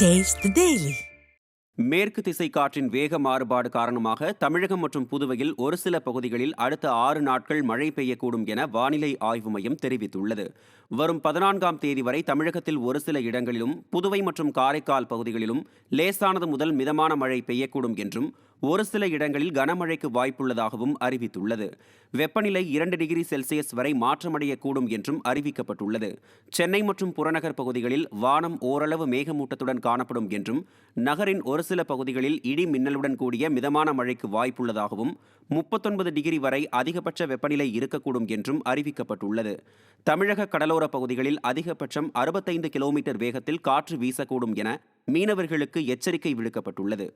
Taste the Daily. மேற்கு திசை காற்றின் வேக மாறுபாடு காரணமாக தமிழகம் மற்றும் புதுவையில் ஒரு சில பகுதிகளில் அடுத்த 6 நாட்கள் மழை பெய்யக்கூடும் என வானிலை ஆய்வு மையம் தெரிவித்துள்ளது. வரும் 14ஆம் தேதி வரை தமிழகத்தில் ஒரு சில இடங்களிலும் புதுவை மற்றும் காரைக்கால் பகுதிகளிலும் லேசானது முதல் மிதமான மழை பெய்யக்கூடும் என்றும் ஒரு சில இடங்களில் கனமழைக்கு வாய்ப்புள்ளதாகவும் அறிவித்துள்ளது. வெப்பநிலை 2 டிகிரி செல்சியஸ் வரை மாற்றமடையக்கூடும் என்றும் அறிவிக்கப்பட்டுள்ளது. சென்னை மற்றும் புறநகர் பகுதிகளில் வானம் ஓரளவு மேகமூட்டத்துடன் காணப்படும் என்றும் நகரின் ஒரு சில பகுதிகளில் இடி மின்னலுடன் கூடிய மிதமான மழைக்கு வாய்ப்புள்ளதாகவும் 39 டிகிரி வரை அதிகபட்ச வெப்பநிலை இருக்கக்கூடும் என்றும் அறிவிக்கப்பட்டுள்ளது. தமிழக கடலோர பகுதிகளில் அதிகபட்சம் 65 கிலோமீட்டர் வேகத்தில் காற்று வீசக்கூடும் என மீனவர்களுக்கு எச்சரிக்கை விடுக்கப்பட்டுள்ளது.